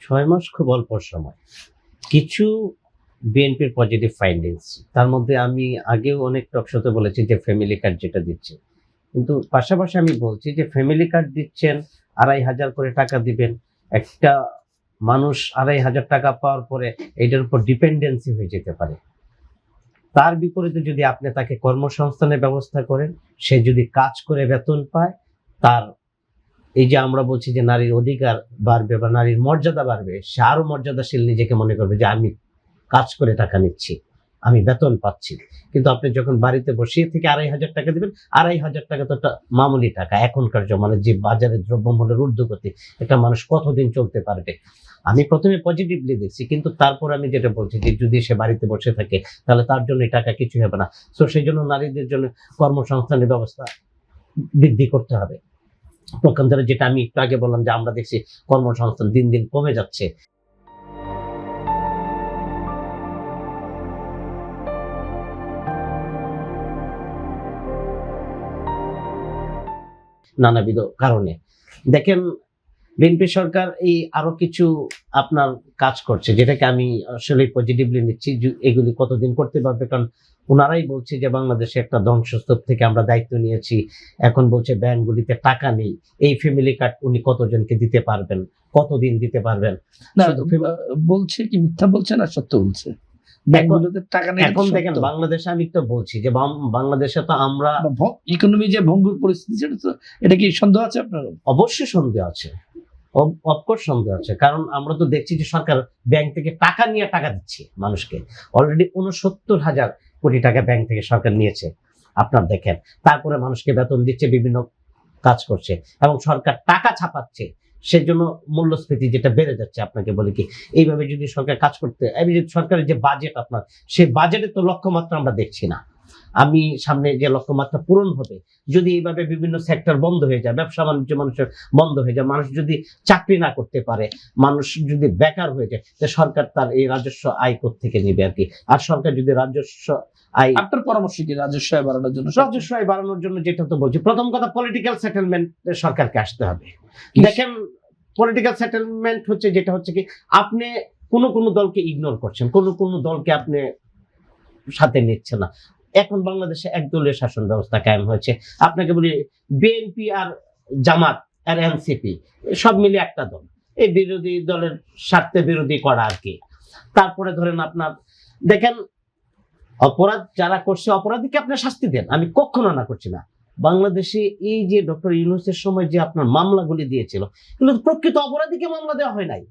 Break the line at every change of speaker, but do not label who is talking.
6 মাস খুব অল্প সময়। কিছু বিএনপির পজিটিভ ফাইন্ডিংস, তার মধ্যে আমি আগেও অনেক টকশোতে বলেছি যে ফ্যামিলি কার্ড যেটা দিচ্ছে। কিন্তু পাশাপাশি আমি বলছি যে ফ্যামিলি কার্ড দিচ্ছেন, ২,৫০০ করে টাকা দিবেন। একটা মানুষ ২,৫০০ টাকা পাওয়ার পরে এটার উপর ডিপেন্ডেন্সি হয়ে যেতে পারে। তার বিপরীতে যদি আপনি তাকে কর্মসংস্থানের ব্যবস্থা করেন, সে যদি কাজ করে বেতন পায়, তার এই যে আমরা বলছি যে নারীর অধিকার বাড়বে বা নারীর মর্যাদা বাড়বে, সে আরো মর্যাদাশীল নিজেকে মনে করবে যে আমি কাজ করে টাকা নিচ্ছি, আমি বেতন পাচ্ছি। কিন্তু আপনি যখন বাড়িতে বসিয়ে থেকে ২,৫০০ টাকা দিবেন, ২,৫০০ টাকা তো একটা মামুলি টাকা। এখনকার জমানায় যে বাজারে দ্রব্যমূল্যের ঊর্ধ্বগতি, একটা মানুষ কতদিন চলতে পারবে? আমি প্রথমে পজিটিভলি দেখছি, কিন্তু তারপর আমি যেটা বলছি যে যদি সে বাড়িতে বসে থাকে তাহলে তার জন্য এই টাকা কিছু হবে না। তো সেই জন্য নারীদের জন্য কর্মসংস্থানের ব্যবস্থা বৃদ্ধি করতে হবে। পক্ষান্তরে যেটা আমি একটু আগে বললাম যে আমরা দেখছি কর্মসংস্থান দিন দিন কমে যাচ্ছে। নানাবিধ কারণে দেখেন, বিএনপি সরকার এই আরো কিছু আপনার কাজ করছে, যেটাকে আমি আসলে পজিটিভলি নিচ্ছি। এগুলি কতদিন করতে পারবে? কারণ ওনারাই বলছে যে বাংলাদেশে একটা ধ্বংসস্তূপ থেকে আমরা দায়িত্ব নিয়েছি। এখন বলছে ব্যাংকগুলিতে টাকা নেই। এই ফ্যামিলি কার্ড উনি কতজনকে দিতে পারবেন, কতদিন দিতে পারবেন?
না, বলছে কি মিথ্যা বলছে না সত্য বলছে? ব্যাংকগুলোতে টাকা নেই।
এখন দেখেন বাংলাদেশে, আমি তো বলছি যে বাংলাদেশে তো আমরা
ইকোনমি যে ভঙ্গুর পরিস্থিতি, সেটা তো, এটা কি সন্দেহ আছে আপনার?
অবশ্যই সন্দেহ আছে, অফকোর্স সন্দেহ আছে। কারণ আমরা তো দেখছি যে সরকার ব্যাংক থেকে টাকা নিয়ে টাকা দিচ্ছে মানুষকে। অলরেডি ৬৯,০০০ কোটি টাকা ব্যাংক থেকে সরকার নিয়েছে, আপনার দেখেন। তারপরে মানুষকে বেতন দিচ্ছে, বিভিন্ন কাজ করছে, এবং সরকার টাকা ছাপাচ্ছে। সেজন্য মূল্যস্ফীতি যেটা বেড়ে যাচ্ছে। আপনাকে বলি কি, এইভাবে যদি সরকার কাজ করতে, আমি যদি সরকারের যে বাজেট আপনার, সেই বাজেটে তো লক্ষ্যমাত্রা আমরা দেখছি না। আমি সামনে যে লক্ষ্যমাত্রা পূরণ হবে, যদি এইভাবে বিভিন্ন সেক্টর বন্ধ হয়ে যায়, ব্যবসা বাণিজ্য মানুষের বন্ধ হয়ে যায়, মানুষ যদি চাকরি না করতে পারে, মানুষ যদি বেকার হয়ে যায়, তাহলে সরকার তার এই রাজস্ব আয় থেকে নেবে আর কি। আর সরকার যদি রাজস্ব আয়,
আপনার পরামর্শ কি রাজস্ব আয় বাড়ানোর জন্য?
রাজস্ব আয় বাড়ানোর জন্য যেটা তো বলছি, প্রথম কথা পলিটিক্যাল সেটেলমেন্ট সরকারকে আসতে হবে। দেখেন, পলিটিক্যাল সেটেলমেন্ট হচ্ছে যেটা হচ্ছে কি, আপনি কোন দলকে ইগনোর করছেন, কোন দলকে আপনি সাথে নিচ্ছেন না। এখন বাংলাদেশে একদলীয় শাসন ব্যবস্থা কায়েম হয়েছে। আপনাকে বলি, বিএনপি আর জামাত আর এনসিপি সব মিলে একটা দল, এই বিরোধী দলের স্বার্থে বিরোধী করা আর কি। তারপরে ধরেন আপনার দেখেন, অপরাধ যারা করছে, অপরাধীকে আপনি শাস্তি দেন, আমি কখনো না করছি না। বাংলাদেশে এই যে ডক্টর ইউনূসের সময় যে আপনার মামলাগুলি দিয়েছিল, এগুলো প্রকৃত অপরাধীকে মামলা দেওয়া হয় নাই।